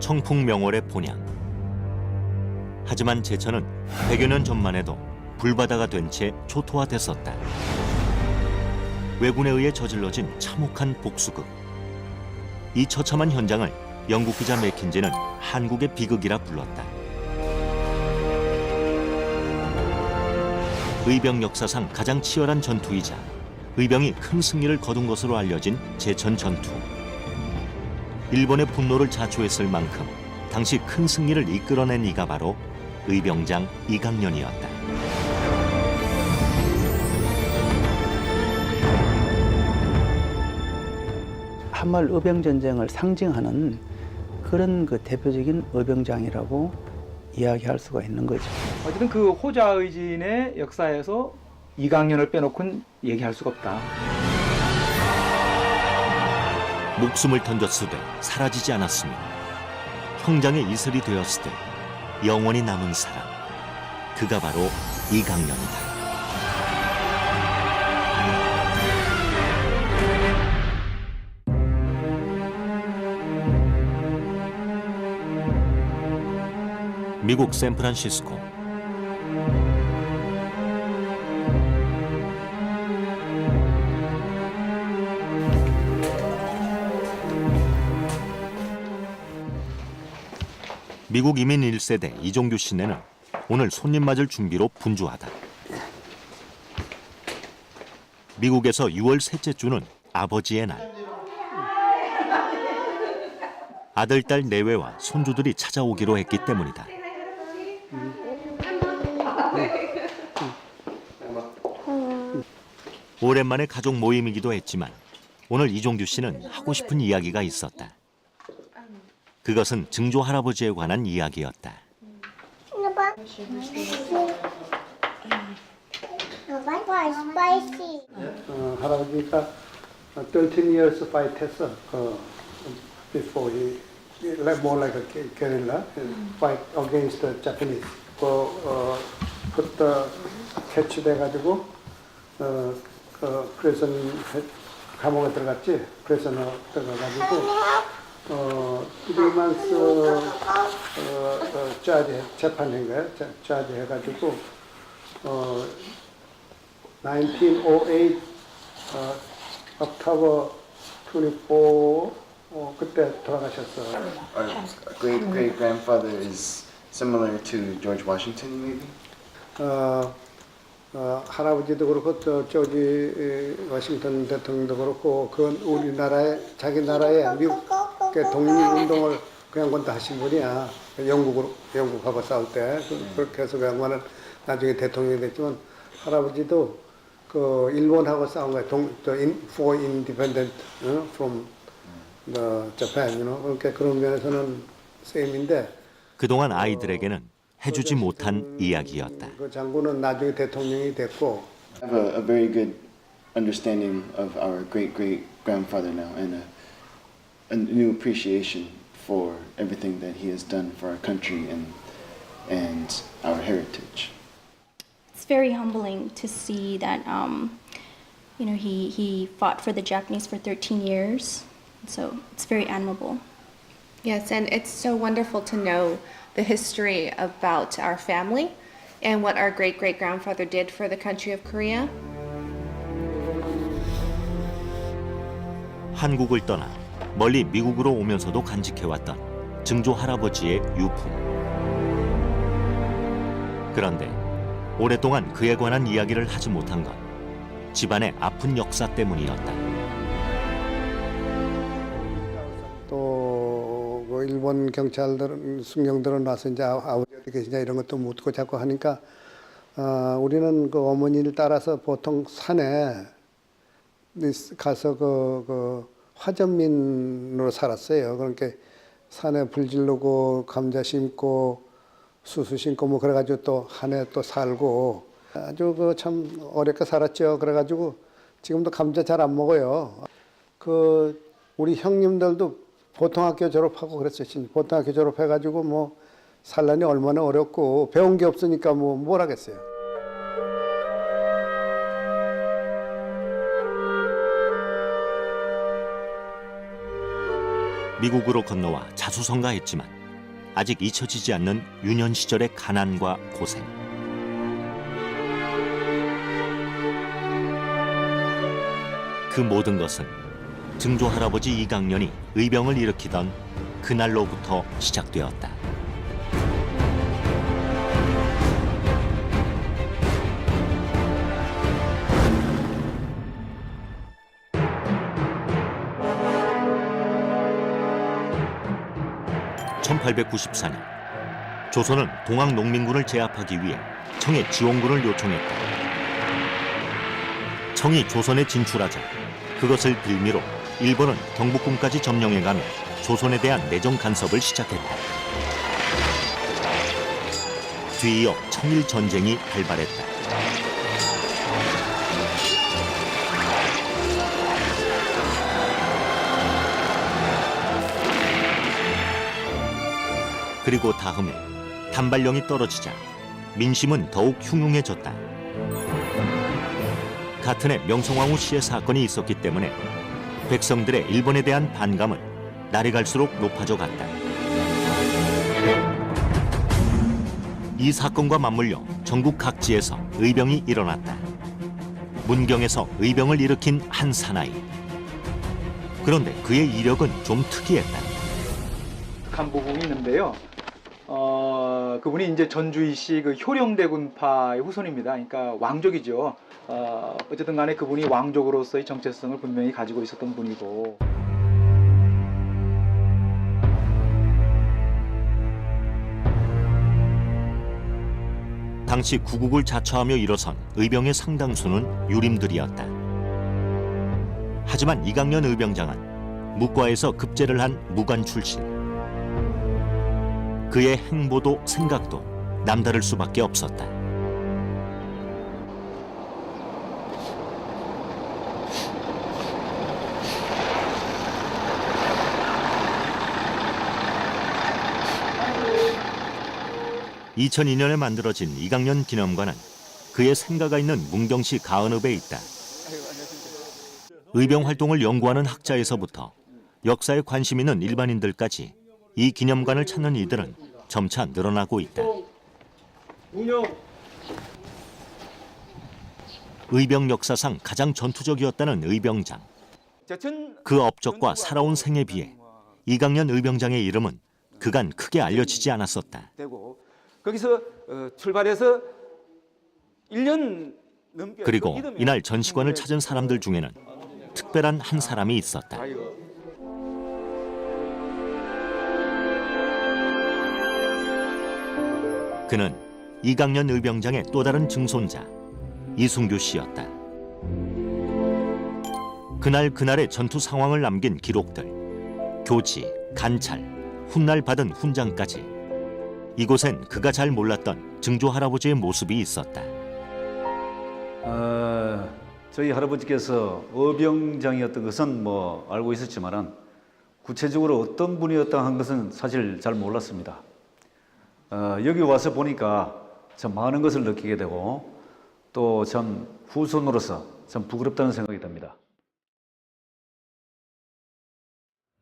청풍명월의 본향. 하지만 제천은 100여 년 전만 해도 불바다가 된 채 초토화됐었다. 왜군에 의해 저질러진 참혹한 복수극. 이 처참한 현장을 영국 기자 맥킨지는 한국의 비극이라 불렀다. 의병 역사상 가장 치열한 전투이자 의병이 큰 승리를 거둔 것으로 알려진 제천 전투. 일본의 분노를 자초했을 만큼 당시 큰 승리를 이끌어낸 이가 바로 의병장 이강년이었다. 한말 의병전쟁을 상징하는 그런 그 대표적인 의병장이라고 이야기할 수가 있는 거죠. 어쨌든 그 호자의진의 역사에서 이강년을 빼놓고는 얘기할 수가 없다. 목숨을 던졌으되 사라지지 않았으며 형장의 이슬이 되었으되 영원히 남은 사람, 그가 바로 이강년이다. 미국 샌프란시스코. 미국 이민 1세대 이종규 씨네는 오늘 손님 맞을 준비로 분주하다. 미국에서 6월 셋째 주는 아버지의 날. 아들, 딸 내외와 손주들이 찾아오기로 했기 때문이다. 오랜만에 가족 모임이기도 했지만 오늘 이종규 씨는 하고 싶은 이야기가 있었다. 그것은 증조 할아버지에 관한 이야기였다. 할아버지가 13 years fight 했어. Before he more like a guerrilla fight against the Japanese. 그때 캐치돼가지고 그래서 감옥에 들어갔지. 그래서 들어가가지고 3 months 재판한 거야. 짜지 해가지고 1908 October 24 그때 돌아가셨어. Our great grandfather is similar to George Washington, maybe. 할아버지도 그렇고 조지 워싱턴 대통령도 그렇고 그건 우리나라의 자기 나라의 미국 독립운동을 그 양반도 하신 분이야. 영국하고 싸울 때 그렇게 해서 그 양반은 나중에 대통령이 됐지만 할아버지도 그 일본하고 싸운 거야. For independent from the Japan, 그러니까 그런 면에서는 셈인데. 그동안 아이들에게는 해주지 못한 이야기였다. 그 장군은 나중에 대통령이 됐고. I have a very good understanding of our great grandfather now, and a new appreciation for everything that he has done for our country and our heritage. It's very humbling to see that he fought for the Japanese for 13 years. So it's very admirable. Yes, and it's so wonderful to know the history about our family and what our great-great-grandfather did for the country of Korea. 한국을 떠나 멀리 미국으로 오면서도 간직해왔던 증조 할아버지의 유품. 그런데 오랫동안 그에 관한 이야기를 하지 못한 건 집안의 아픈 역사 때문이었다. 또 일본 경찰들은 승용들은 와서 이제 아버지 어디 계시냐 이런 것도 묻고 자꾸 하니까 우리는 그 어머니를 따라서 보통 산에 가서 그 화전민으로 살았어요. 그러니까 산에 불 지르고 감자 심고 수수 심고 뭐 그래가지고 또 한 해 또 살고 아주 그 참 어렵게 살았죠. 그래가지고 지금도 감자 잘 안 먹어요. 그 우리 형님들도 보통학교 졸업하고 그랬어요. 보통학교 졸업해가지고 뭐 살라니 얼마나 어렵고 배운 게 없으니까 뭘 하겠어요. 미국으로 건너와 자수성가했지만 아직 잊혀지지 않는 유년 시절의 가난과 고생. 그 모든 것은 증조 할아버지 이강년이 의병을 일으키던 그날로부터 시작되었다. (1894년) 조선은 동학 농민군을 제압하기 위해 청에 지원군을 요청했다. 청이 조선에 진출하자 그것을 빌미로 일본은 경복궁까지 점령해가며 조선에 대한 내정 간섭을 시작했다. 뒤이어 청일 전쟁이 발발했다. 그리고 다음에 단발령이 떨어지자 민심은 더욱 흉흉해졌다. 같은 해 명성황후 씨의 사건이 있었기 때문에 백성들의 일본에 대한 반감은 날이 갈수록 높아져 갔다. 이 사건과 맞물려 전국 각지에서 의병이 일어났다. 문경에서 의병을 일으킨 한 사나이. 그런데 그의 이력은 좀 특이했다. 간보궁이 있는데요. 그분이 이제 전주이 씨 그 효령대군파의 후손입니다. 그러니까 왕족이죠. 어쨌든 간에 그분이 왕족으로서의 정체성을 분명히 가지고 있었던 분이고. 당시 구국을 자처하며 일어선 의병의 상당수는 유림들이었다. 하지만 이강년 의병장은 무과에서 급제를 한 무관 출신. 그의 행보도 생각도 남다를 수밖에 없었다. (2002년에) 만들어진 이강년 기념관은 그의 생가가 있는 문경시 가은읍에 있다. 의병 활동을 연구하는 학자에서부터 역사에 관심 있는 일반인들까지 이 기념관을 찾는 이들은 점차 늘어나고 있다. 의병 역사상 가장 전투적이었다는 의병장. 그 업적과 살아온 생에 비해 이강년 의병장의 이름은 그간 크게 알려지지 않았었다. 거기서 출발해서 1년 넘게 그리고 이날 전시관을 찾은 사람들 중에는 특별한 한 사람이 있었다. 그는 이강년 의병장의 또 다른 증손자 이순규 씨였다. 그날의 전투 상황을 남긴 기록들, 교지, 간찰, 훗날 받은 훈장까지 이곳엔 그가 잘 몰랐던 증조 할아버지의 모습이 있었다. 저희 할아버지께서 의병장이었던 것은 알고 있었지만은 구체적으로 어떤 분이었다 한 것은 사실 잘 몰랐습니다. 여기 와서 보니까 참 많은 것을 느끼게 되고 또 참 후손으로서 참 부끄럽다는 생각이 듭니다.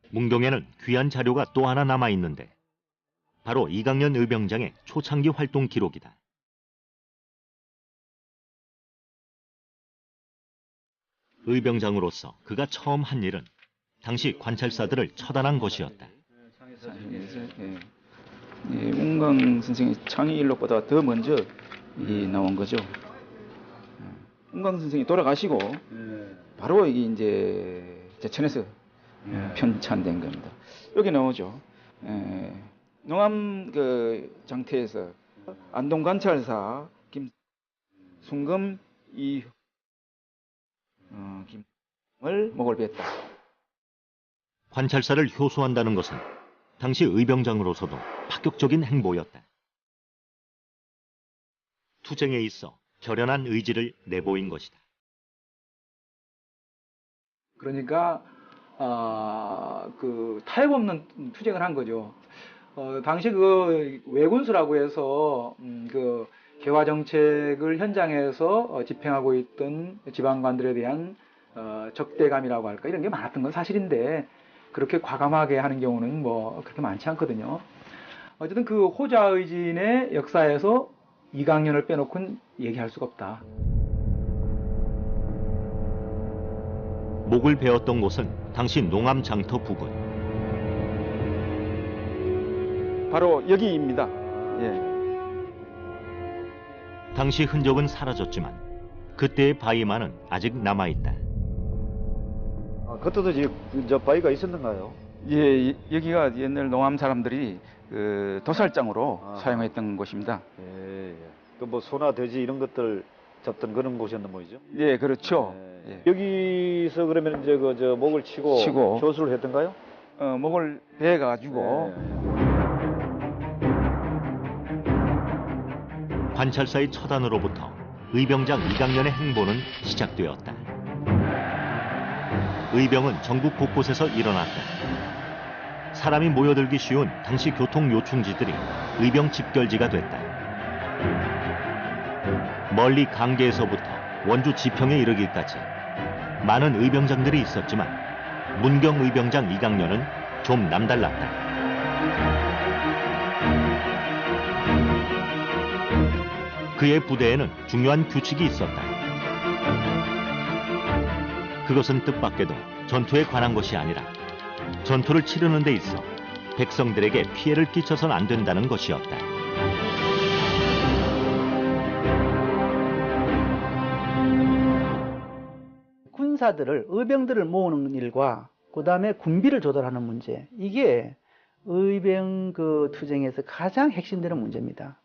문경에는 귀한 자료가 또 하나 남아 있는데 바로 이강년 의병장의 초창기 활동 기록이다. 의병장으로서 그가 처음 한 일은 당시 관찰사들을 처단한 것이었다. 운강 선생의 창의 일록보다 더 먼저 나온 거죠. 운강 선생이 돌아가시고 바로 이게 이제 제천에서 편찬된 겁니다. 여기 나오죠. 농암 그 장태에서 안동 관찰사 김순금 김을 목을 뱄다. 관찰사를 효소한다는 것은 당시 의병장으로서도 파격적인 행보였다. 투쟁에 있어 결연한 의지를 내보인 것이다. 그러니까 그 타협 없는 투쟁을 한 거죠. 당시 그 외군수라고 해서 그 개화 정책을 현장에서 집행하고 있던 지방관들에 대한 적대감이라고 할까 이런 게 많았던 건 사실인데 그렇게 과감하게 하는 경우는 뭐 그렇게 많지 않거든요. 어쨌든 그 호자의진의 역사에서 이강년을 빼놓고는 얘기할 수가 없다. 목을 베었던 곳은 당시 농암 장터 부근. 바로 여기입니다. 예. 당시 흔적은 사라졌지만 그때의 바위만은 아직 남아있다. 그때도 저 바위가 있었는가요? 예, 여기가 옛날 농암 사람들이 그 도살장으로 사용했던 곳입니다. 예, 예. 그뭐 소나 돼지 이런 것들 잡던 그런 곳이었나 보이죠? 예, 그렇죠. 예. 예. 여기서 그러면 이제 저 목을 치고 교수를 했던가요? 목을 베가지고 관찰사의 처단으로부터 의병장 이강년의 행보는 시작되었다. 의병은 전국 곳곳에서 일어났다. 사람이 모여들기 쉬운 당시 교통 요충지들이 의병 집결지가 됐다. 멀리 강계에서부터 원주 지평에 이르기까지 많은 의병장들이 있었지만 문경 의병장 이강년은 좀 남달랐다. 그의 부대에는 중요한 규칙이 있었다. 그것은 뜻밖에도 전투에 관한 것이 아니라 전투를 치르는 데 있어 백성들에게 피해를 끼쳐서는 안 된다는 것이었다. 군사들을 의병들을 모으는 일과 그다음에 군비를 조달하는 문제, 이게 의병 그 투쟁에서 가장 핵심되는 문제입니다.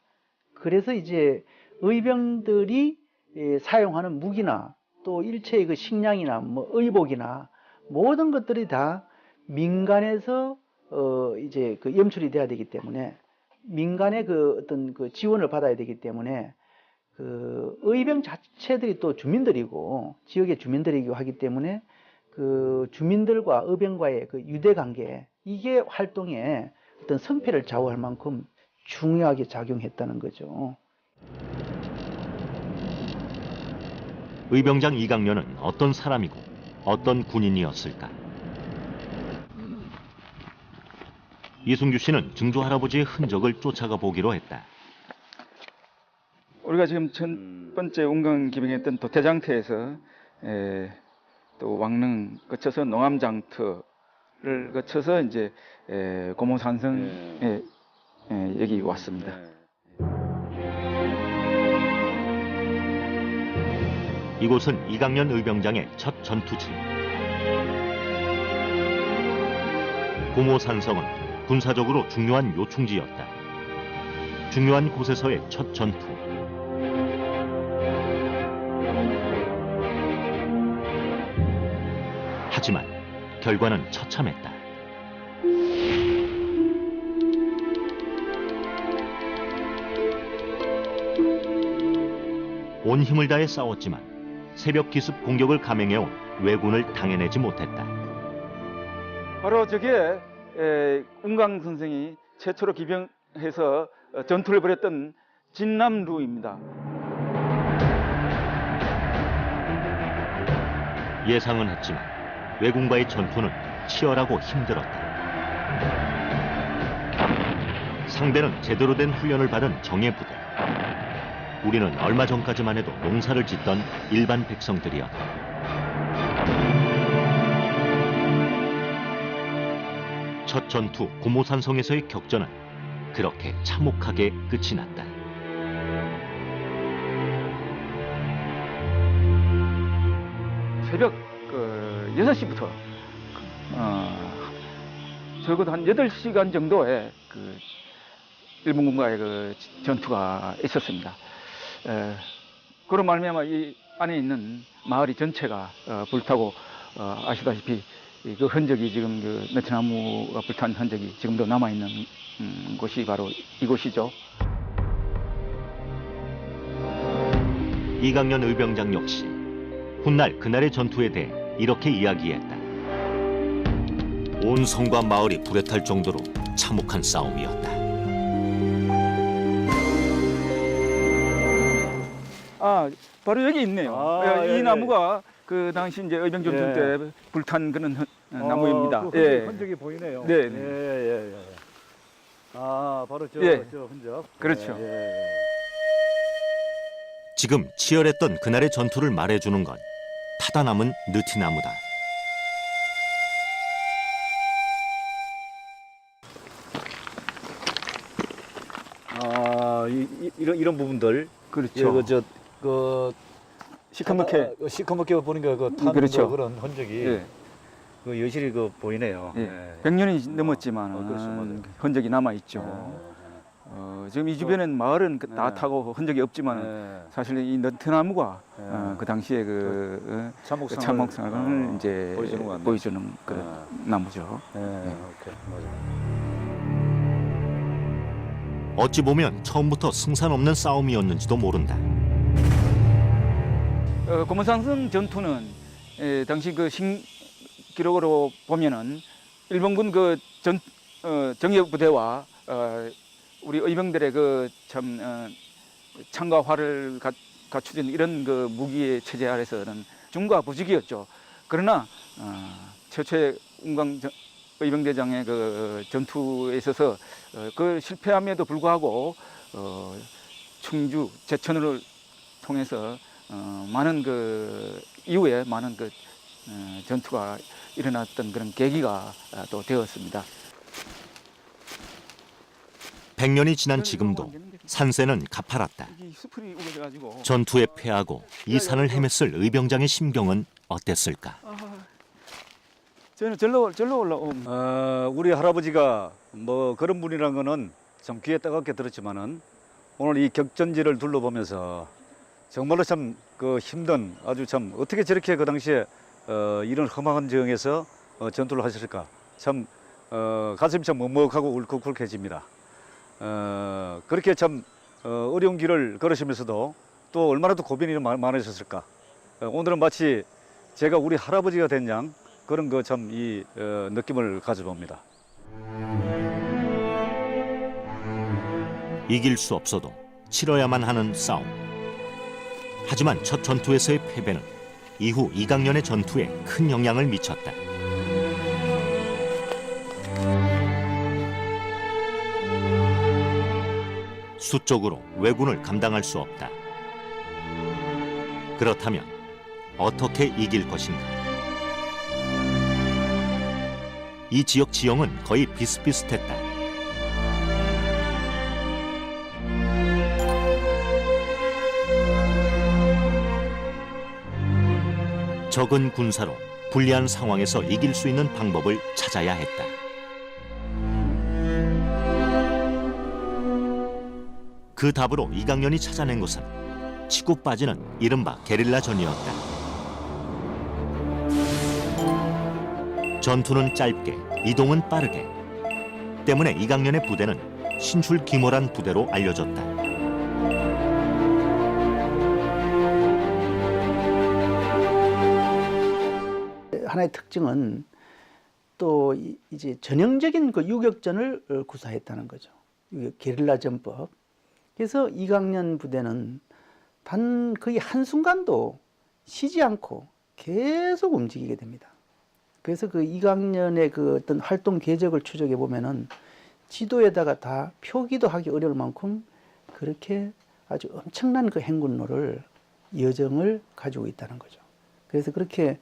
그래서 이제 의병들이 사용하는 무기나 또 일체의 그 식량이나 뭐 의복이나 모든 것들이 다 민간에서 이제 그 염출이 돼야 되기 때문에 민간의 그 어떤 그 지원을 받아야 되기 때문에 그 의병 자체들이 또 주민들이고 지역의 주민들이기도 하기 때문에 그 주민들과 의병과의 그 유대 관계, 이게 활동에 어떤 성패를 좌우할 만큼 중요하게 작용했다는 거죠. 의병장 이강년은 어떤 사람이고 어떤 군인이었을까? 이승규 씨는 증조 할아버지의 흔적을 쫓아가 보기로 했다. 우리가 지금 첫 번째 운강 기병했던 도태장터에서 또 왕릉 거쳐서 농암장터를 거쳐서 이제 고모산성에 여기 왔습니다. 이곳은 이강년 의병장의 첫 전투지. 고모산성은 군사적으로 중요한 요충지였다. 중요한 곳에서의 첫 전투. 하지만 결과는 처참했다. 온 힘을 다해 싸웠지만 새벽 기습 공격을 감행해온 왜군을 당해내지 못했다. 바로 저게 운강 선생이 최초로 기병해서 전투를 벌였던 진남루입니다. 예상은 했지만 왜군과의 전투는 치열하고 힘들었다. 상대는 제대로 된 훈련을 받은 정예 부대. 우리는 얼마 전까지만 해도 농사를 짓던 일반 백성들이었다. 첫 전투 고모산성에서의 격전은 그렇게 참혹하게 끝이 났다. 새벽 6시부터 적어도 한 8시간 정도의 그 일본군과의 그 전투가 있었습니다. 그런 말미암아 이 안에 있는 마을이 전체가 불타고 아시다시피 그 흔적이 지금 그 느티나무가 불탄 흔적이 지금도 남아 있는 곳이 바로 이곳이죠. 이강년 의병장 역시 훗날 그날의 전투에 대해 이렇게 이야기했다. 온 성과 마을이 불에 탈 정도로 참혹한 싸움이었다. 바로 여기 있네요. 이 예, 나무가 그 당시 이제 의병 전투 예. 때 불탄 그런 나무입니다. 그 예. 흔적이 보이네요. 네, 네. 예. 아, 바로 예. 저 흔적. 그렇죠. 예. 지금 치열했던 그날의 전투를 말해주는 건 타다 남은 느티나무다. 아, 이런 부분들. 그렇죠. 그 시커멓게. 시커멓게 보니까 그 타는 그렇죠. 그런 흔적이 예. 그 여실히 그 보이네요. 예. 100년이 넘었지만 그렇죠, 맞아요. 흔적이 남아 있죠. 지금 이 주변엔 마을은 다 네. 타고 흔적이 없지만 네. 사실 이 너트나무가 네. 그 당시에 그 참목상을, 참목상을 이제 보여주는 것 같네요. 보여주는 그런 나무죠. 예, 오케이, 맞아요. 어찌 보면 처음부터 승산 없는 싸움이었는지도 모른다. 고문산성 전투는 당시 그 기록으로 보면은 일본군 그 정예 부대와 우리 의병들의 그 참 창과 활을 갖추는 이런 그 무기의 체제 아래서는 중과 부직이었죠. 그러나 최초의 운강 의병대장의 그 전투에 있어서 그 실패함에도 불구하고 충주 제천을 통해서 많은 그 이후에 많은 그 전투가 일어났던 그런 계기가 또 되었습니다. 100년이 지난 지금도 산세는 가파랐다. 이게 숲이 우거져가지고 전투에 패하고 이 산을 헤맸을 의병장의 심경은 어땠을까? 저는 절로 올라옴. 우리 할아버지가 뭐 그런 분이란 거는 참 귀에 따갑게 들었지만은 오늘 이 격전지를 둘러보면서 정말로 참 그 힘든 아주 참 어떻게 저렇게 그 당시에 이런 험한 지형에서 전투를 하셨을까 참 가슴이 참 먹먹하고 울컥울컥해집니다. 그렇게 참 어려운 길을 걸으시면서도 또 얼마나 또 고민이 많으셨을까. 오늘은 마치 제가 우리 할아버지가 된 양 그런 거 참 이 느낌을 가져봅니다. 이길 수 없어도 치러야만 하는 싸움. 하지만 첫 전투에서의 패배는 이후 이강년의 전투에 큰 영향을 미쳤다. 수적으로 왜군을 감당할 수 없다. 그렇다면 어떻게 이길 것인가? 이 지역 지형은 거의 비슷비슷했다. 적은 군사로 불리한 상황에서 이길 수 있는 방법을 찾아야 했다. 그 답으로 이강년이 찾아낸 것은 치고 빠지는 이른바 게릴라전이었다. 전투는 짧게, 이동은 빠르게. 때문에 이강년의 부대는 신출귀몰한 부대로 알려졌다. 하나의 특징은 또 이제 전형적인 그 유격전을 구사했다는 거죠. 게릴라 전법. 그래서 이강년 부대는 단 거의 한순간도 쉬지 않고 계속 움직이게 됩니다. 그래서 그 이강년의 그 어떤 활동 궤적을 추적해 보면은 지도에다가 다 표기도 하기 어려울 만큼 그렇게 아주 엄청난 그 행군로를 여정을 가지고 있다는 거죠. 그래서 그렇게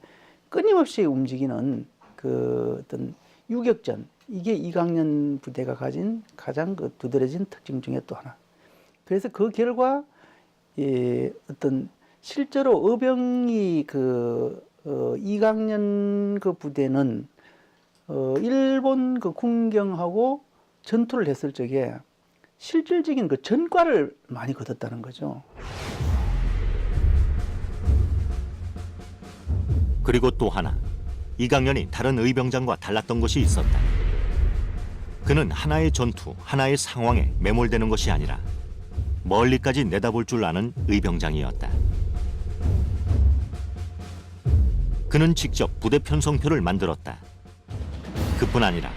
끊임없이 움직이는 그 어떤 유격전, 이게 이강년 부대가 가진 가장 그 두드러진 특징 중에 또 하나. 그래서 그 결과 어떤 실제로 의병이 이강년 그 부대는 일본 그 군경하고 전투를 했을 적에 실질적인 그 전과를 많이 거뒀다는 거죠. 그리고 또 하나, 이강년이 다른 의병장과 달랐던 것이 있었다. 그는 하나의 전투, 하나의 상황에 매몰되는 것이 아니라 멀리까지 내다볼 줄 아는 의병장이었다. 그는 직접 부대 편성표를 만들었다. 그뿐 아니라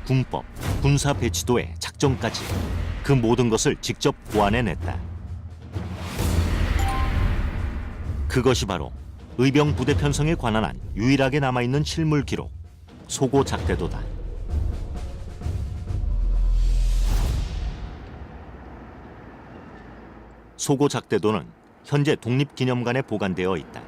군법, 군사 배치도의 작전까지 그 모든 것을 직접 고안해냈다. 그것이 바로 의병 부대 편성에 관한 한 유일하게 남아있는 실물 기록, 소고 작대도다. 소고 작대도는 현재 독립기념관에 보관되어 있다.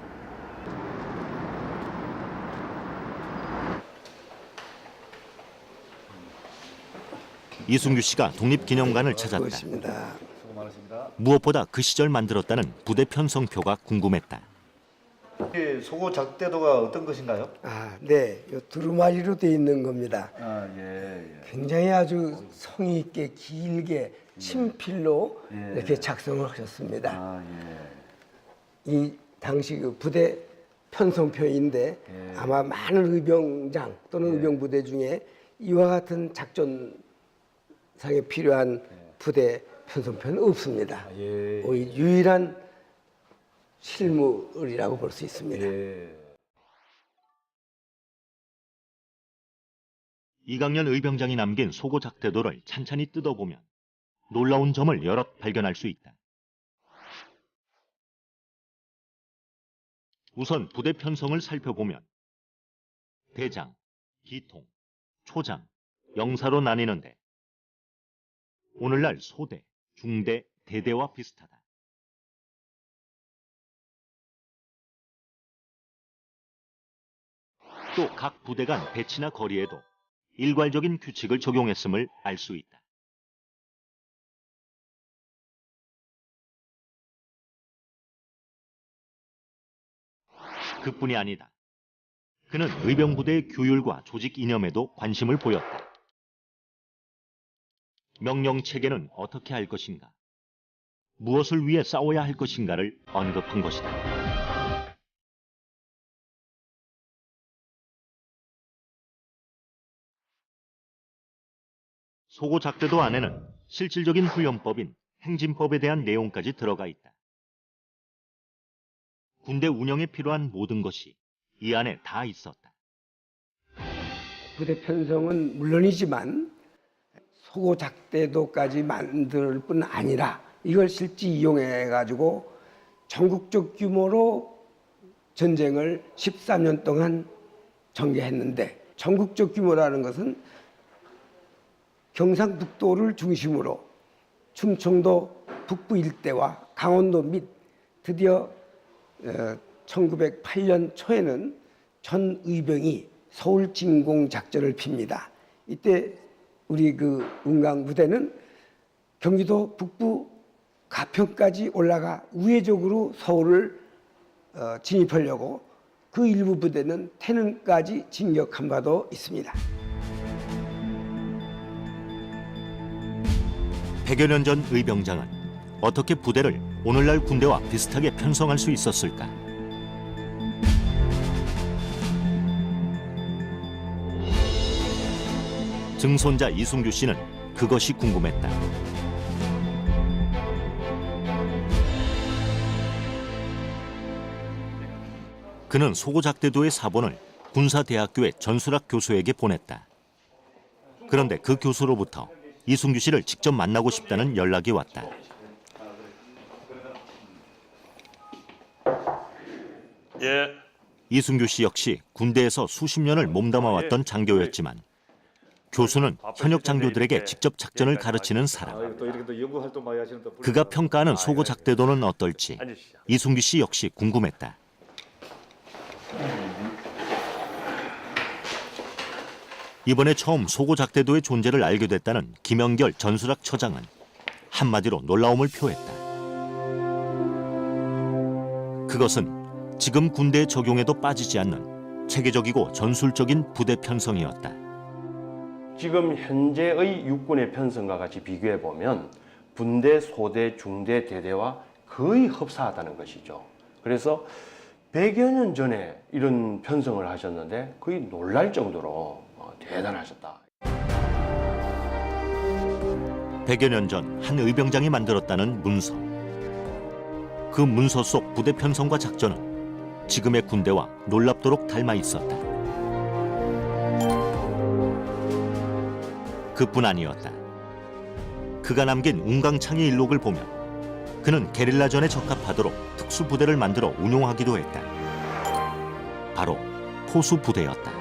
이순규 씨가 독립기념관을 찾았다. 무엇보다 그 시절 만들었다는 부대 편성표가 궁금했다. 소고 작대도가 어떤 것인가요? 네, 요 두루마리로 되어 있는 겁니다. 예. 굉장히 아주 성의 있게 길게 친필로 이렇게 작성을 하셨습니다. 이 당시 그 부대 편성표인데 아마 많은 의병장 또는 의병부대 중에 이와 같은 작전상에 필요한 부대 편성표는 없습니다. 유일한 실물이라고 볼 수 있습니다. 이강년 의병장이 남긴 소고 작대도를 찬찬히 뜯어보면 놀라운 점을 여럿 발견할 수 있다. 우선 부대 편성을 살펴보면 대장, 기통, 초장, 영사로 나뉘는데 오늘날 소대, 중대, 대대와 비슷하다. 또 각 부대 간 배치나 거리에도 일괄적인 규칙을 적용했음을 알 수 있다. 그뿐이 아니다. 그는 의병부대의 규율과 조직 이념에도 관심을 보였다. 명령체계는 어떻게 할 것인가? 무엇을 위해 싸워야 할 것인가를 언급한 것이다. 소고 작대도 안에는 실질적인 훈련법인 행진법에 대한 내용까지 들어가 있다. 군대 운영에 필요한 모든 것이 이 안에 다 있었다. 부대 편성은 물론이지만 소고 작대도까지 만들 뿐 아니라 이걸 실제 이용해 가지고 전국적 규모로 전쟁을 13년 동안 전개했는데, 전국적 규모라는 것은 경상북도를 중심으로 충청도 북부 일대와 강원도 및 드디어 1908년 초에는 전 의병이 서울 진공 작전을 핍니다. 이때 우리 그 운강 부대는 경기도 북부 가평까지 올라가 우회적으로 서울을 진입하려고 그 일부 부대는 태릉까지 진격한 바도 있습니다. 100여 년 전 의병장은 어떻게 부대를 오늘날 군대와 비슷하게 편성할 수 있었을까? 증손자 이순규 씨는 그것이 궁금했다. 그는 소고작대도의 사본을 군사대학교의 전술학 교수에게 보냈다. 그런데 그 교수로부터 이순규 씨를 직접 만나고 싶다는 연락이 왔다. 이순규 씨 역시 군대에서 수십 년을 몸담아왔던 장교였지만 교수는 현역 장교들에게 직접 작전을 가르치는 사람. 그가 평가하는 소고작대도는 어떨지 이순규 씨 역시 궁금했다. 이번에 처음 소고작대도의 존재를 알게 됐다는 김영결 전술학 처장은 한마디로 놀라움을 표했다. 그것은 지금 군대에 적용해도 빠지지 않는 체계적이고 전술적인 부대 편성이었다. 지금 현재의 육군의 편성과 같이 비교해 보면 분대, 소대, 중대, 대대와 거의 흡사하다는 것이죠. 그래서 100여 년 전에 이런 편성을 하셨는데 거의 놀랄 정도로 대단하셨다. 100여 년 전 한 의병장이 만들었다는 문서. 그 문서 속 부대 편성과 작전은 지금의 군대와 놀랍도록 닮아 있었다. 그뿐 아니었다. 그가 남긴 운강창의 일록을 보면 그는 게릴라전에 적합하도록 특수부대를 만들어 운용하기도 했다. 바로 포수 부대였다.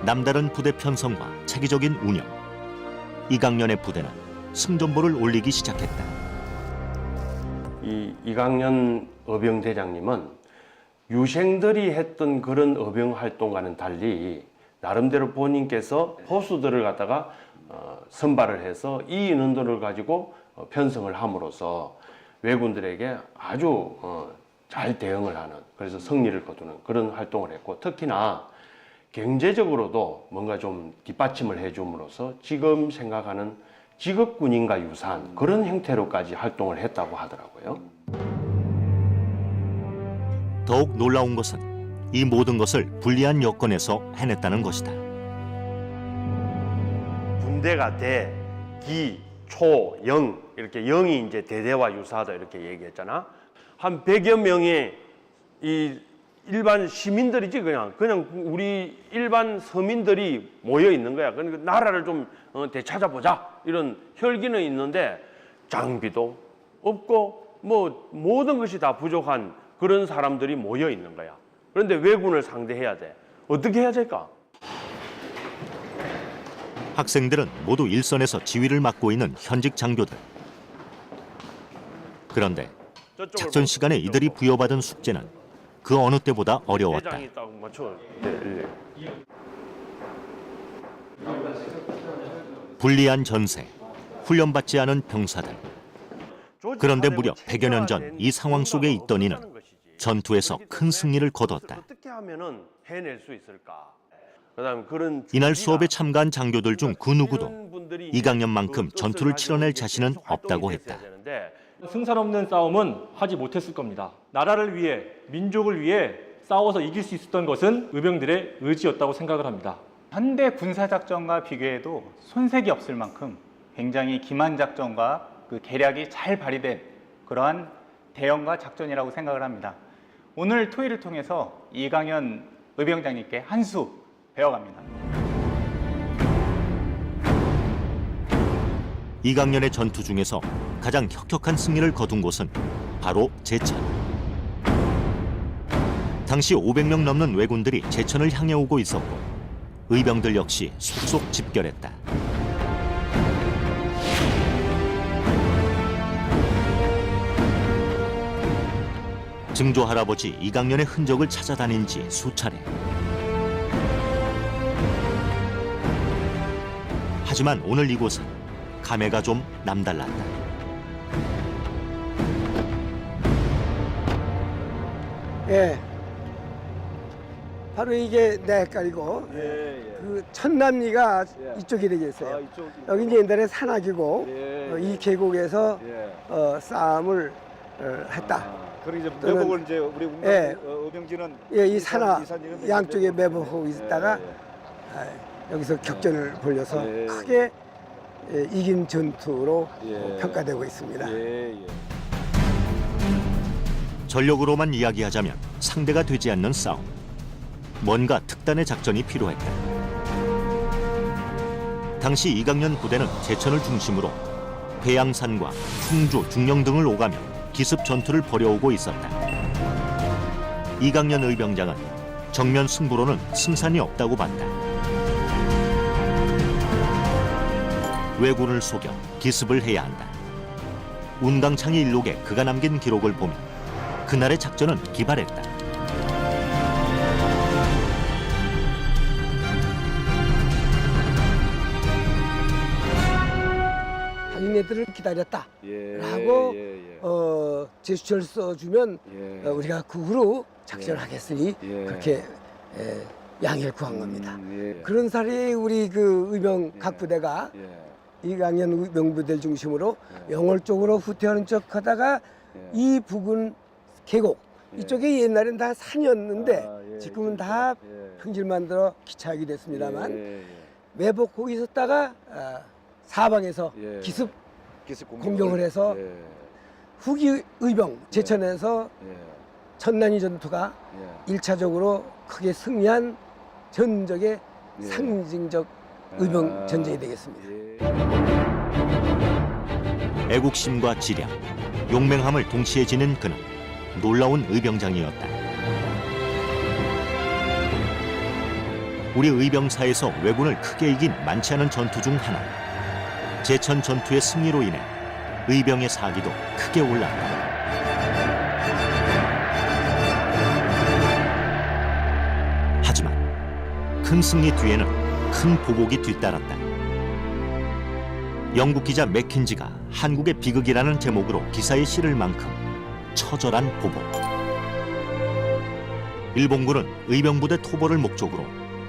남다른 부대 편성과 체계적인 운영. 이강년의 부대는 승전보를 올리기 시작했다. 이 이강년 어병대장님은 유생들이 했던 그런 어병 활동과는 달리 나름대로 본인께서 포수들을 갖다가 선발을 해서 이 인원들을 가지고 편성을 함으로써 왜군들에게 아주 잘 대응을 하는, 그래서 승리를 거두는 그런 활동을 했고, 특히나 경제적으로도 뭔가 좀 뒷받침을 해줌으로써 지금 생각하는 직업군인과 유사한 그런 형태로까지 활동을 했다고 하더라고요. 더욱 놀라운 것은 이 모든 것을 불리한 여건에서 해냈다는 것이다. 군대가 대, 기, 초, 영, 이렇게 영이 이제 대대와 유사하다 이렇게 얘기했잖아. 한 100여 명의 이 일반 시민들이지, 그냥 우리 일반 서민들이 모여 있는 거야. 그러니까 나라를 좀 되찾아보자 이런 혈기는 있는데 장비도 없고 뭐 모든 것이 다 부족한 그런 사람들이 모여 있는 거야. 그런데 왜군을 상대해야 돼. 어떻게 해야 될까? 학생들은 모두 일선에서 지휘를 맡고 있는 현직 장교들. 그런데 작전 시간에 이들이 부여받은 숙제는 그 어느 때보다 어려웠다. 대장이 딱 맞춰. 불리한 전세, 훈련받지 않은 병사들. 그런데 무려 100여 년 전 이 상황 속에 있던 이는 전투에서 큰 승리를 거뒀다. 어떻게 하면은 해낼 수 있을까? 그다음 그런 이날 수업에 참가한 장교들 중 그 누구도 이강년만큼 전투를 치러낼 자신은 없다고 했다. 승산 없는 싸움은 하지 못했을 겁니다. 나라를 위해, 민족을 위해 싸워서 이길 수 있었던 것은 의병들의 의지였다고 생각을 합니다. 현대 군사작전과 비교해도 손색이 없을 만큼 굉장히 기만 작전과 그 계략이 잘 발휘된 그러한 대응과 작전이라고 생각을 합니다. 오늘 토의를 통해서 이강년 의병장님께 한 수 배워갑니다. 이강년의 전투 중에서 가장 혁혁한 승리를 거둔 곳은 바로 제천. 당시 500명 넘는 왜군들이 제천을 향해 오고 있었고 의병들 역시 속속 집결했다. 증조 할아버지 이강년의 흔적을 찾아다닌 지 수차례. 하지만 오늘 이곳은 감회가 좀 남달랐다. 예, 바로 이게 내 헷갈리고 그 천남리가 이쪽이 되겠어요. 여기 이제 옛날에 산악이고 이 계곡에서 싸움을 했다. 그리고 이제 매복을 이제 우리 의병진은 이 산악 양쪽에 매복하고 있다가 여기서 격전을 벌여서 크게 이긴 전투로 평가되고 있습니다. 전력으로만 이야기하자면 상대가 되지 않는 싸움. 뭔가 특단의 작전이 필요했다. 당시 이강년 부대는 제천을 중심으로 회양산과 충주, 중령 등을 오가며 기습 전투를 벌여오고 있었다. 이강년 의병장은 정면 승부로는 승산이 없다고 봤다. 왜군을 속여 기습을 해야 한다. 운강창의 일록에 그가 남긴 기록을 보면 그날의 작전은 기발했다. 자기네들을 기다렸다라고 제스처를 써주면 우리가 그 후로 작전을 하겠으니 그렇게 양해를 구한 겁니다. 그런 사례에 우리 그 의병 각 부대가 이강년 의병부대를 중심으로 영월 쪽으로 후퇴하는 척하다가 이 부근 계곡 이쪽에 옛날엔 다 산이었는데 지금은 다 평지를 만들어 기차하게 됐습니다만 매복하고 있었다가 사방에서 기습 공격을 해서 후기 의병 제천에서 천난이 전투가 1차적으로 크게 승리한 전적의 상징적 의병 전쟁이 되겠습니다. 애국심과 지량, 용맹함을 동시에 지닌 그는 놀라운 의병장이었다. 우리 의병사에서 왜군을 크게 이긴 많지 않은 전투 중 하나. 제천 전투의 승리로 인해 의병의 사기도 크게 올랐다. 하지만 큰 승리 뒤에는 큰 보복이 뒤따랐다. 영국 기자 맥킨지가 한국의 비극이라는 제목으로 기사에 실을 만큼 처절한 보복. 일본군은 의병부대 토벌을 목적으로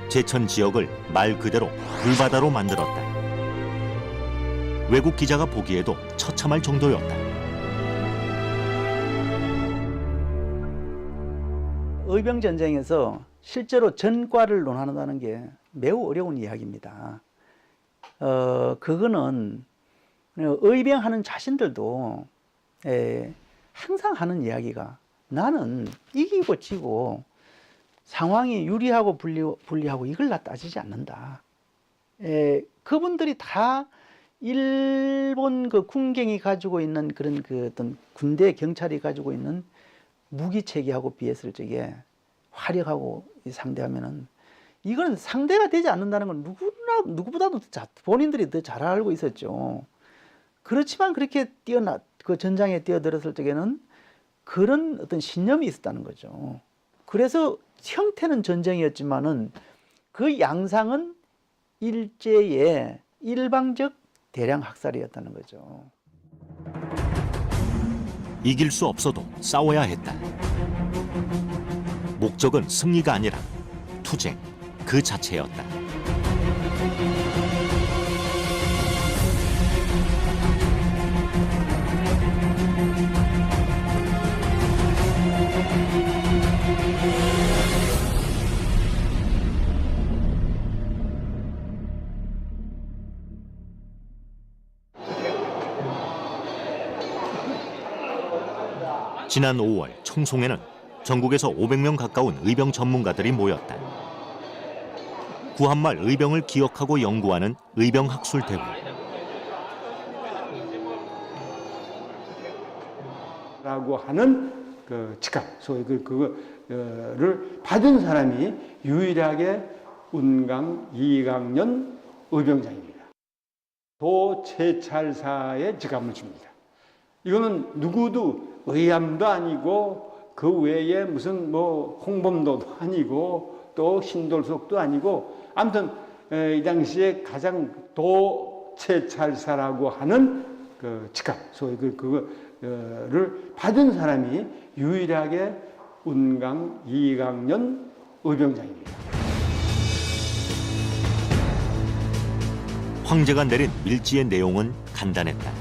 제천 지역을 말 그대로 불바다로 만들었다. 외국 기자가 보기에도 처참할 정도였다. 의병 전쟁에서 실제로 전과를 논한다는 게 매우 어려운 이야기입니다. 그거는 의병하는 자신들도 항상 하는 이야기가 나는 이기고 지고 상황이 유리하고 불리하고 이걸 나 따지지 않는다. 그분들이 다 일본 그 군경이 가지고 있는 그런 그 어떤 군대 경찰이 가지고 있는 무기 체계하고 비했을 적에 화력하고 상대하면은 이건 상대가 되지 않는다는 건 누구보다도 본인들이 더 잘 알고 있었죠. 그렇지만 그렇게 그 전장에 뛰어들었을 적에는 그런 어떤 신념이 있었다는 거죠. 그래서 형태는 전쟁이었지만은 그 양상은 일제의 일방적 대량 학살이었다는 거죠. 이길 수 없어도 싸워야 했다. 목적은 승리가 아니라 투쟁 그 자체였다. 지난 5월 청송에는 전국에서 500명 가까운 의병 전문가들이 모였다. 구한말 의병을 기억하고 연구하는 의병학술대회. 라고 하는 그 직함, 소위 그거를 받은 사람이 유일하게 운강 2강년 의병장입니다. 도채찰사의 직함을 줍니다. 이거는 누구도 의암도 아니고 그 외에 무슨 뭐 홍범도도 아니고 또 신돌석도 아니고 아무튼 이 당시에 가장 도채찰사라고 하는 그 직함, 소위 그거를 받은 사람이 유일하게 운강 2강년 의병장입니다. 황제가 내린 밀지의 내용은 간단했다.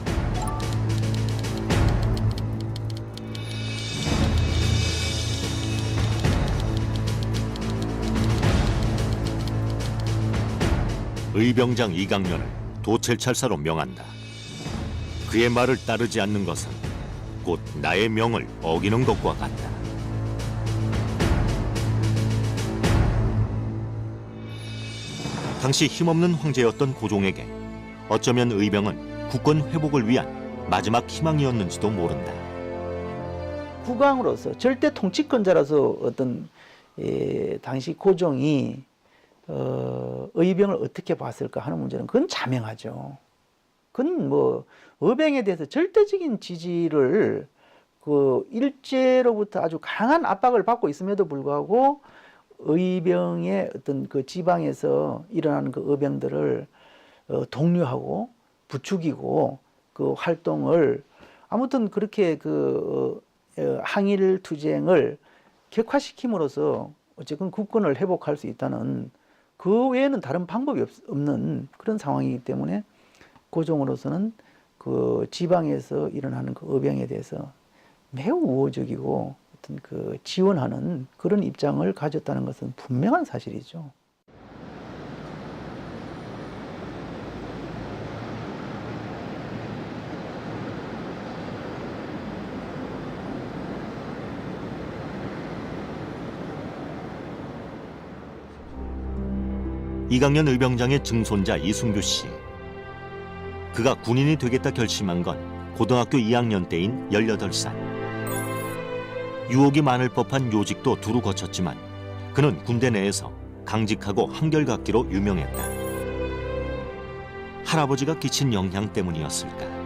의병장 2강년을 도찰찰사로 명한다. 그의 말을 따르지 않는 것은 곧 나의 명을 어기는 것과 같다. 당시 힘없는 황제였던 고종에게 어쩌면 의병은 국권 회복을 위한 마지막 희망이었는지도 모른다. 국왕으로서 절대 통치권자로서 어떤 당시 고종이 의병을 어떻게 봤을까 하는 문제는 그건 자명하죠. 그건 뭐 의병에 대해서 절대적인 지지를 그 일제로부터 아주 강한 압박을 받고 있음에도 불구하고 의병의 어떤 그 지방에서 일어나는 그 의병들을 독려하고 부추기고 그 활동을 아무튼 그렇게 그 항일 투쟁을 격화시킴으로써 어쨌든 국권을 회복할 수 있다는 그 외에는 다른 방법이 없는 그런 상황이기 때문에 고종으로서는 그 지방에서 일어나는 그 의병에 대해서 매우 우호적이고 어떤 그 지원하는 그런 입장을 가졌다는 것은 분명한 사실이죠. 이강년 의병장의 증손자 이순규 씨. 그가 군인이 되겠다 결심한 건 고등학교 2학년 때인 18살. 유혹이 많을 법한 요직도 두루 거쳤지만 그는 군대 내에서 강직하고 한결같기로 유명했다. 할아버지가 끼친 영향 때문이었을까?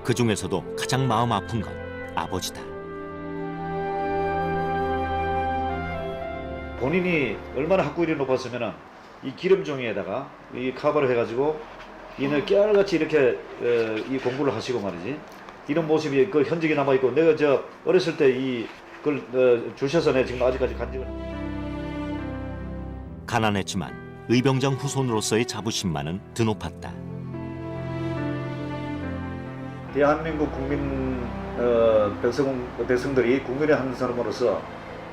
그 중에서도 가장 마음 아픈 건 아버지다. 본인이 얼마나 학구일이 높았으면은 이 기름종이에다가 이 카바를 해가지고 이는 깨알같이 이렇게 이 공부를 하시고 말이지. 이런 모습이 그 현직에 남아 있고 내가 저 어렸을 때 이 그걸 주셔서 내 지금 아직까지 간직을. 가난했지만 의병장 후손으로서의 자부심만은 드높았다. 대한민국 국민 백성들이 국민의 한 사람으로서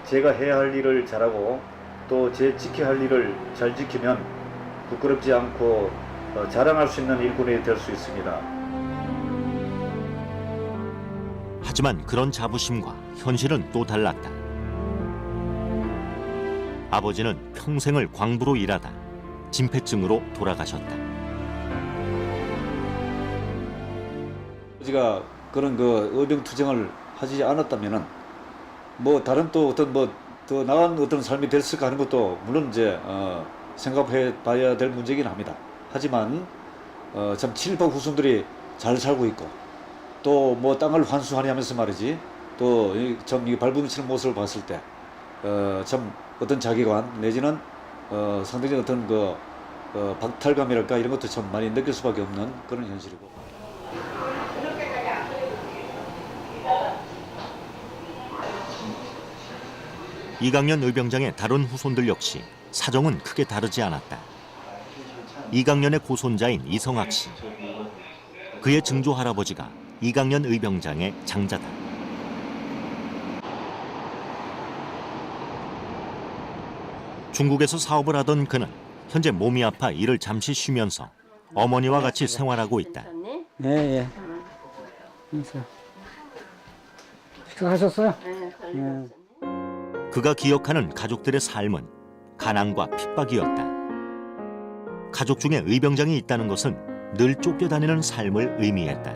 제가 해야 할 일을 잘하고 또 제 지켜야 할 일을 잘 지키면 부끄럽지 않고 자랑할 수 있는 일꾼이 될 수 있습니다. 하지만 그런 자부심과 현실은 또 달랐다. 아버지는 평생을 광부로 일하다 진폐증으로 돌아가셨다. 아버지가 그런 그 의병 투쟁을 하지 않았다면은 뭐 다른 또 어떤 뭐 더 나은 어떤 삶이 됐을까 하는 것도 물론 이제 생각해 봐야 될 문제긴 합니다. 하지만 참 친일파 후손들이 잘 살고 있고 또 뭐 땅을 환수하니 하면서 말이지 또 참 이 발버둥치는 모습을 봤을 때 참 어떤 자기관 내지는 상대적인 어떤 그 박탈감이랄까 이런 것도 참 많이 느낄 수밖에 없는 그런 현실이고. 이강년 의병장의 다른 후손들 역시 사정은 크게 다르지 않았다. 이강년의 고손자인 이성학 씨. 그의 증조 할아버지가 이강년 의병장의 장자다. 중국에서 사업을 하던 그는 현재 몸이 아파 일을 잠시 쉬면서 어머니와 같이 생활하고 있다. 예. 식사하셨어요? 네. 그가 기억하는 가족들의 삶은 가난과 핍박이었다. 가족 중에 의병장이 있다는 것은 늘 쫓겨다니는 삶을 의미했다.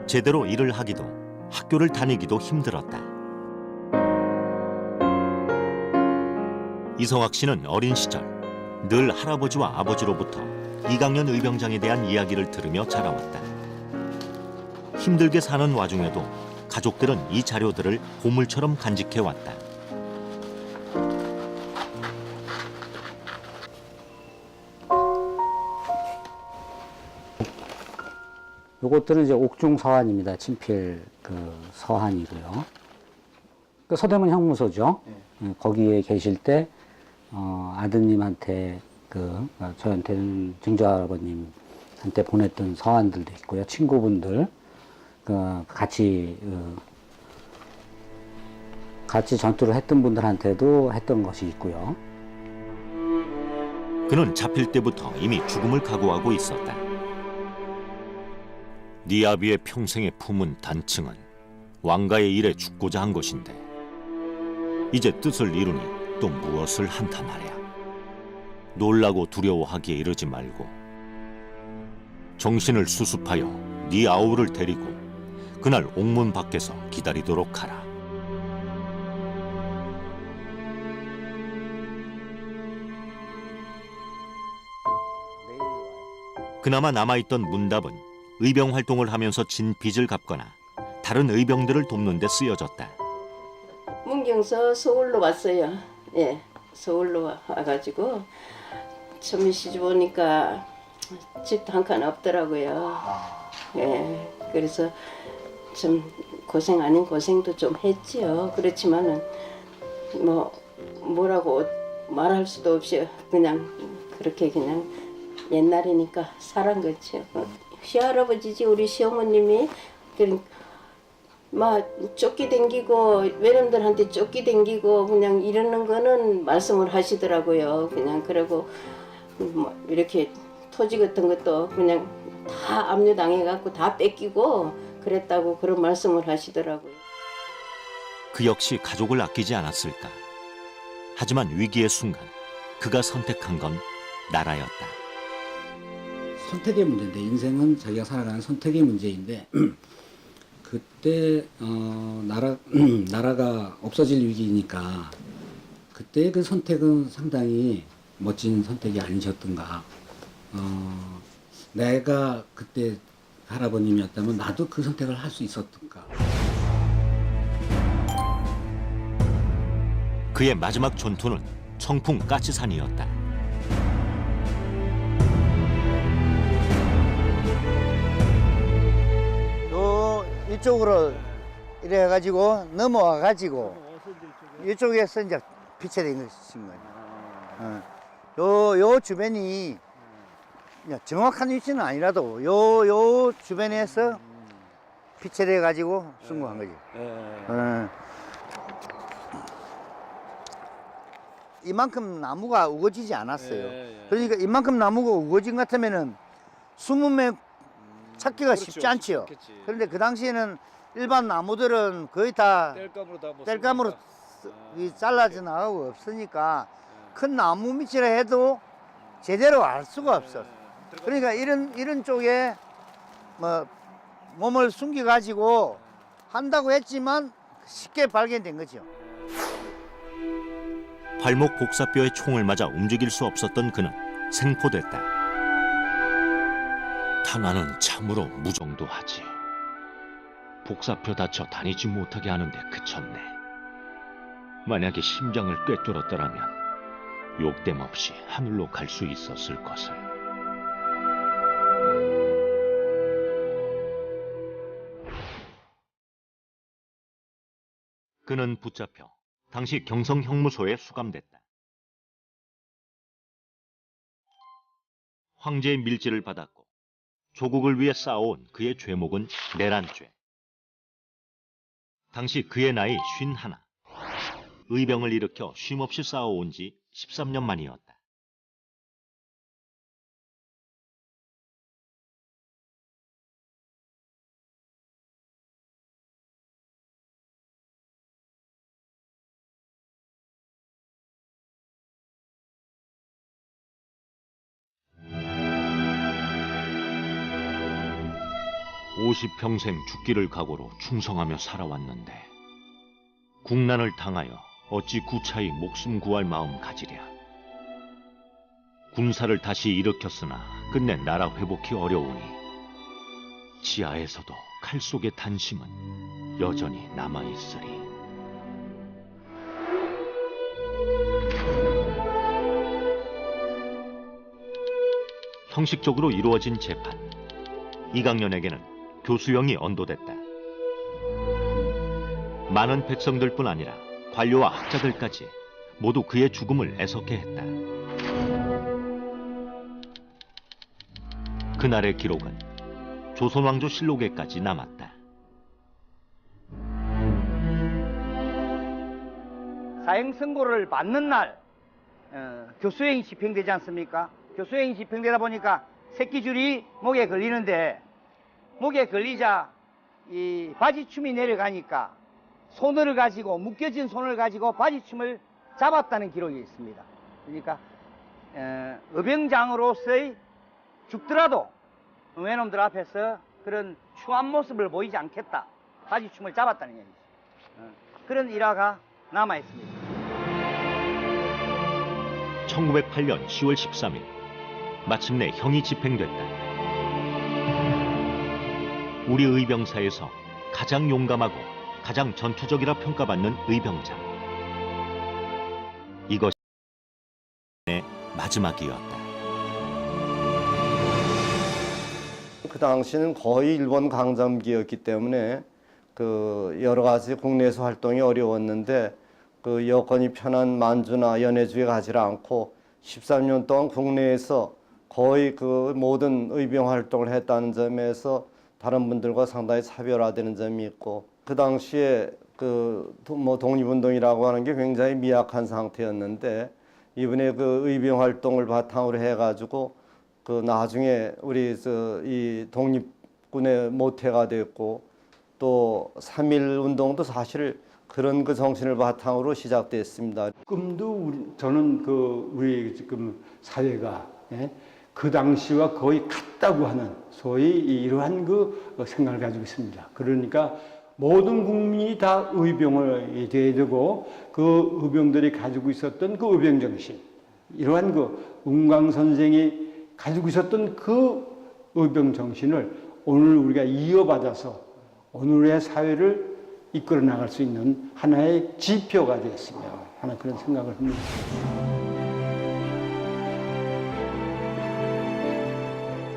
제대로 일을 하기도 학교를 다니기도 힘들었다. 이성학 씨는 어린 시절 늘 할아버지와 아버지로부터 이강년 의병장에 대한 이야기를 들으며 자라왔다. 힘들게 사는 와중에도 가족들은 이 자료들을 보물처럼 간직해왔다. 요것들은 이제 옥중 서한입니다. 친필 그 서한이고요. 그 서대문 형무소죠. 거기에 계실 때 아드님한테 저한테는 증조할아버님한테 보냈던 서한들도 있고요. 친구분들 같이 전투를 했던 분들한테도 했던 것이 있고요. 그는 잡힐 때부터 이미 죽음을 각오하고 있었다. 네 아비의 평생의 품은 단층은 왕가의 일에 죽고자 한 것인데 이제 뜻을 이루니 또 무엇을 한탄하랴. 놀라고 두려워하기에 이르지 말고 정신을 수습하여 네 아우를 데리고 그날 옥문 밖에서 기다리도록 하라. 그나마 남아있던 문답은 의병 활동을 하면서 진 빚을 갚거나 다른 의병들을 돕는 데 쓰여졌다. 문경서 서울로 왔어요. 예, 서울로 와가지고 처음에 시집 오니까 집도 한 칸 없더라고요. 예, 그래서 좀 고생 아닌 고생도 좀 했지요. 그렇지만은 뭐라고 말할 수도 없이 그냥 그렇게 그냥 옛날이니까 살은 거죠. 시할아버지지 우리 시어머님이 막 쫓기댕기고 외놈들한테 쫓기댕기고 그냥 이러는 거는 말씀을 하시더라고요. 그냥 그러고 이렇게 토지 같은 것도 그냥 다 압류당해갖고 다 뺏기고 그랬다고 그런 말씀을 하시더라고요. 그 역시 가족을 아끼지 않았을까. 하지만 위기의 순간 그가 선택한 건 나라였다. 선택의 문제인데 인생은 자기가 살아가는 선택의 문제인데 그때 나라가 없어질 위기니까 그때 그 선택은 상당히 멋진 선택이 아니셨던가. 내가 그때 할아버님이었다면 나도 그 선택을 할 수 있었던가. 그의 마지막 전투는 청풍 까치산이었다. 이쪽으로 이래 가지고 넘어와 가지고 이쪽에서 이제 피체된 것인 거예요. 요 주변이 정확한 위치는 아니라도 요 주변에서 피체돼 가지고 승부한 거지. 이만큼 나무가 우거지지 않았어요. 그러니까 이만큼 나무가 우거진 것 같으면은 숨으면 찾기가 쉽지 않지요. 그런데 그 당시에는 일반 나무들은 거의 다 땔감으로 잘라져 나가고 없으니까 큰 나무 밑이라 해도 제대로 알 수가 없어. 그러니까 이런 쪽에 뭐 몸을 숨겨 가지고 한다고 했지만 쉽게 발견된 거죠. 발목 복사뼈에 총을 맞아 움직일 수 없었던 그는 생포됐다. 탄환은 참으로 무정도하지. 복사표 다쳐 다니지 못하게 하는데 그쳤네. 만약에 심장을 꿰뚫었더라면 욕됨 없이 하늘로 갈 수 있었을 것을. 그는 붙잡혀 당시 경성형무소에 수감됐다. 황제의 밀지를 받았고 조국을 위해 싸워온 그의 죄목은 내란죄. 당시 그의 나이 51. 의병을 일으켜 쉼없이 싸워온 지 13년 만이었다. 오십평생 죽기를 각오로 충성하며 살아왔는데 국난을 당하여 어찌 구차히 목숨 구할 마음 가지랴. 군사를 다시 일으켰으나 끝내 나라 회복이 어려우니 지하에서도 칼 속의 단심은 여전히 남아있으리. 형식적으로 이루어진 재판. 이강년에게는 교수형이 언도됐다. 많은 백성들뿐 아니라 관료와 학자들까지 모두 그의 죽음을 애석해 했다. 그날의 기록은 조선왕조 실록에까지 남았다. 사형 선고를 받는 날 교수형이 집행되지 않습니까? 교수형이 집행되다 보니까 새끼줄이 목에 걸리는데 목에 걸리자 이 바지춤이 내려가니까 손을 가지고 묶여진 손을 가지고 바지춤을 잡았다는 기록이 있습니다. 그러니까 의병장으로서의 죽더라도 외놈들 앞에서 그런 추한 모습을 보이지 않겠다. 바지춤을 잡았다는 얘기죠. 그런 일화가 남아 있습니다. 1908년 10월 13일 마침내 형이 집행됐다. 우리 의병사에서 가장 용감하고 가장 전투적이라 평가받는 의병장. 이것이 내 마지막이었다. 그 당시는 거의 일본 강점기였기 때문에 그 여러 가지 국내에서 활동이 어려웠는데 그 여건이 편한 만주나 연해주에 가지 않고 13년 동안 국내에서 거의 그 모든 의병 활동을 했다는 점에서 다른 분들과 상당히 차별화되는 점이 있고 그 당시에 그 뭐 독립운동이라고 하는 게 굉장히 미약한 상태였는데 이번에 그 의병 활동을 바탕으로 해가지고 그 나중에 우리 이 독립군의 모태가 됐고 또 3.1 운동도 사실 그런 그 정신을 바탕으로 시작됐습니다. 지금도 저는 그 우리 지금 사회가 예? 그 당시와 거의 같다고 하는 소위 이러한 그 생각을 가지고 있습니다. 그러니까 모든 국민이 다 의병을 돼야 되고 그 의병들이 가지고 있었던 그 의병 정신, 이러한 그 은광 선생이 가지고 있었던 그 의병 정신을 오늘 우리가 이어받아서 오늘의 사회를 이끌어 나갈 수 있는 하나의 지표가 되었으면 하는 그런 생각을 합니다.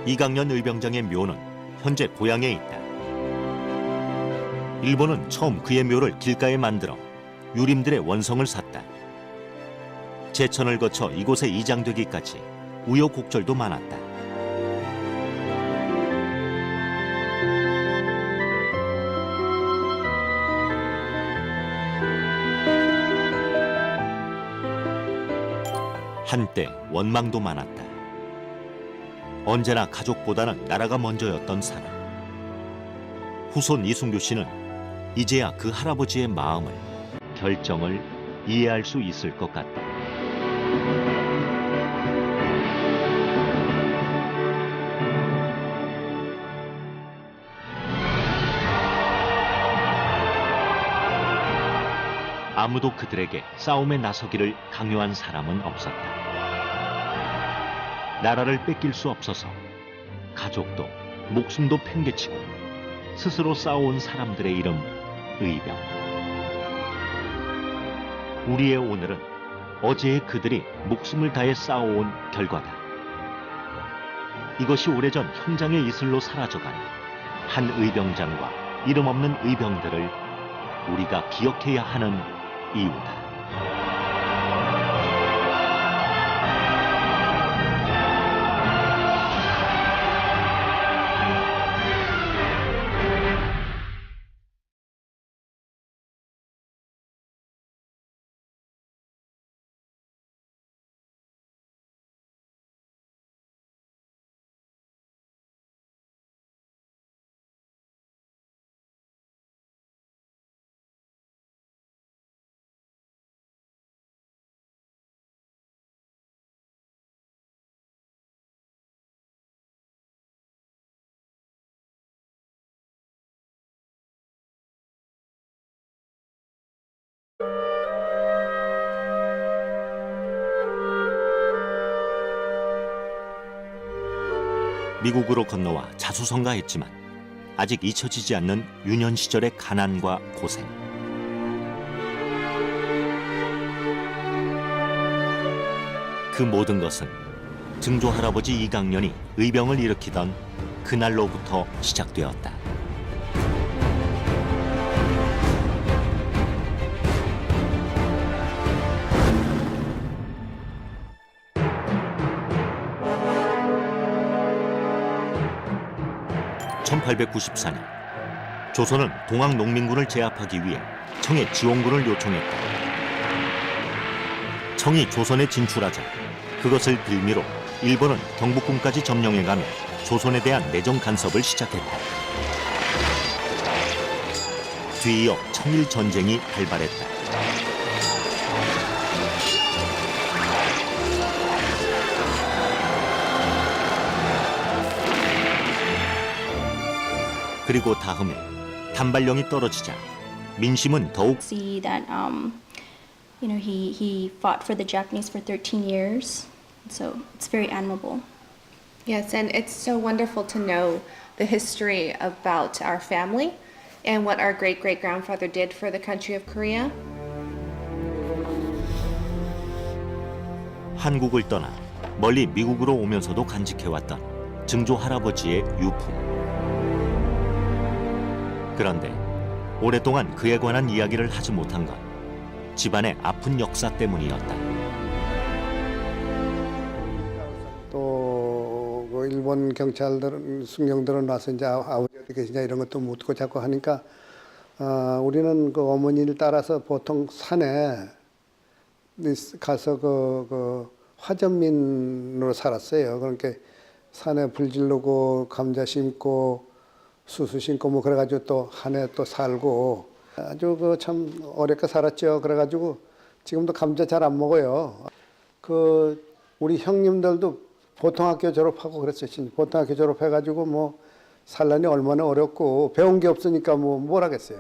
이강년 의병장의 묘는 현재 고향에 있다. 일본은 처음 그의 묘를 길가에 만들어 유림들의 원성을 샀다. 제천을 거쳐 이곳에 이장되기까지 우여곡절도 많았다. 한때 원망도 많았다. 언제나 가족보다는 나라가 먼저였던 사람. 후손 이승규 씨는 이제야 그 할아버지의 마음을, 결정을 이해할 수 있을 것 같다. 아무도 그들에게 싸움에 나서기를 강요한 사람은 없었다. 나라를 뺏길 수 없어서 가족도 목숨도 팽개치고 스스로 싸워온 사람들의 이름 의병. 우리의 오늘은 어제의 그들이 목숨을 다해 싸워온 결과다. 이것이 오래전 현장의 이슬로 사라져간 한 의병장과 이름 없는 의병들을 우리가 기억해야 하는 이유다. 미국으로 건너와 자수성가했지만 아직 잊혀지지 않는 유년 시절의 가난과 고생. 그 모든 것은 증조 할아버지 이강년이 의병을 일으키던 그날로부터 시작되었다. (1894년) 조선은 동학 농민군을 제압하기 위해 청에 지원군을 요청했다. 청이 조선에 진출하자 그것을 빌미로 일본은 경복궁까지 점령해가며 조선에 대한 내정 간섭을 시작했다. 뒤이어 청일 전쟁이 발발했다. 그리고 다음에 단발령이 떨어지자 민심은 더욱 See that he fought for the Japanese for 13 years. So it's very admirable. Yes, and it's so wonderful to know the history about our family and what our great-great-grandfather did for the country of Korea. 한국을 떠나 멀리 미국으로 오면서도 간직해왔던 증조 할아버지의 유품. 그런데 오랫동안 그에 관한 이야기를 하지 못한 건 집안의 아픈 역사 때문이었다. 또 일본 경찰들, 승용들은 와서 이제 아버지 어디 계시냐 이런 것도 묻고 자꾸 하니까 우리는 그 어머니를 따라서 보통 산에 가서 그 화전민으로 살았어요. 그러니까 산에 불 지르고 감자 심고 수수 심고 뭐 그래가지고 또 한 해 또 살고 아주 그 참 어렵게 살았죠. 그래가지고 지금도 감자 잘 안 먹어요. 그 우리 형님들도 보통학교 졸업하고 그랬어요. 진짜 보통학교 졸업해가지고 뭐 살란이 얼마나 어렵고 배운 게 없으니까 뭐 뭘 하겠어요.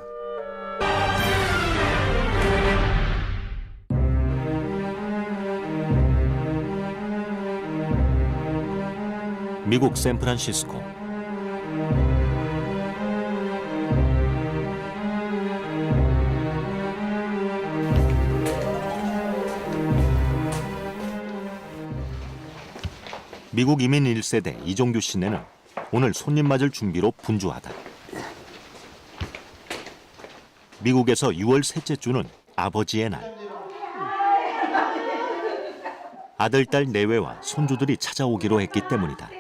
미국 샌프란시스코. 미국 이민 1세대 이종규 씨네는 오늘 손님 맞을 준비로 분주하다. 미국에서 6월 셋째 주는 아버지의 날. 아들, 딸 내외와 손주들이 찾아오기로 했기 때문이다.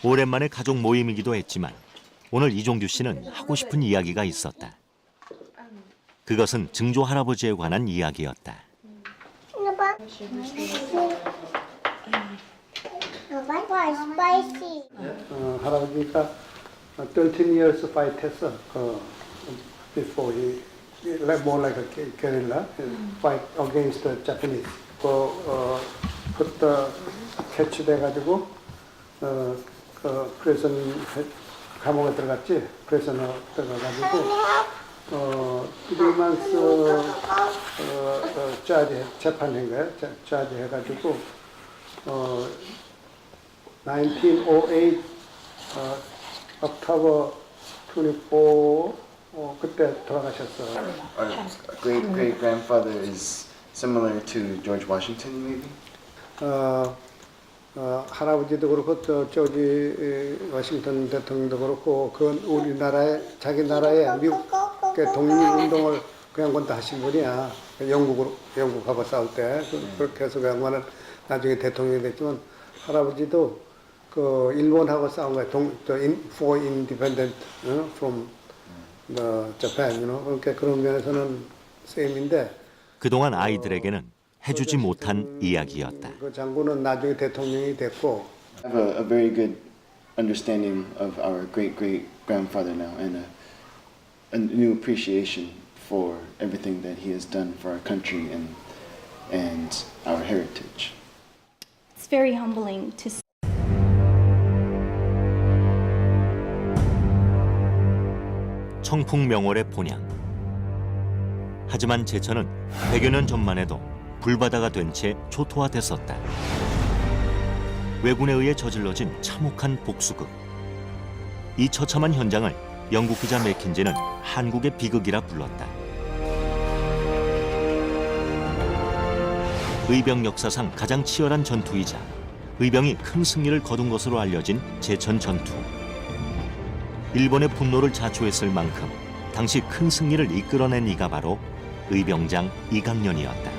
오랜만에 가족 모임이기도 했지만 오늘 이종규 씨는 하고 싶은 이야기가 있었다. 그것은 증조 할아버지에 관한 이야기였다. 할아버지가 13 years fight 했어. Before he more like a guerrilla fight against the Japanese. 그때 캐치돼가지고 프레슨 감옥에 들어갔지. 프레슨에 들어가가지고 3 months 재판한 거야. 짜지 해가지고 1908 October 24 그때 돌아가셨어. Our great grandfather is similar to George Washington, maybe. 할아버지도 그렇고 조지 워싱턴 대통령도 그렇고 그 우리나라에 자기 나라에 미국 독립운동을 그 양반도 하신 분이야. 영국하고 싸울 때 그렇게 해서 그 양반은 나중에 대통령이 됐지만 할아버지도 그 일본하고 싸운 거야. for independent from the Japan, 그러니까 그런 면에서는 셈인데. 그동안 아이들에게는 해주지 못한 이야기였다. 그 장군은 나중에 대통령이 됐고. I have a very good understanding of our great grandfather now, and a new appreciation for everything that he has done for our country and our heritage. It's very humbling to see. 청풍명월의 본향. 하지만 제천은 100여 년 전만 해도 불바다가 된 채 초토화됐었다. 왜군에 의해 저질러진 참혹한 복수극. 이 처참한 현장을 영국 기자 맥킨지는 한국의 비극이라 불렀다. 의병 역사상 가장 치열한 전투이자 의병이 큰 승리를 거둔 것으로 알려진 제천 전투. 일본의 분노를 자초했을 만큼 당시 큰 승리를 이끌어낸 이가 바로 의병장 이강년이었다.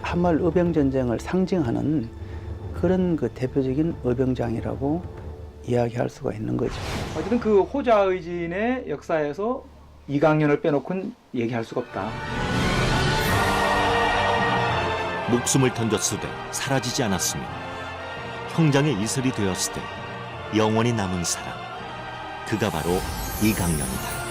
한말 의병전쟁을 상징하는 그런 그 대표적인 의병장이라고 이야기할 수가 있는 거죠. 어쨌든 그 호자의진의 역사에서 이강년을 빼놓고는 얘기할 수가 없다. 목숨을 던졌으되 사라지지 않았으며 형장의 이슬이 되었을 때 영원히 남은 사람, 그가 바로 이강년이다.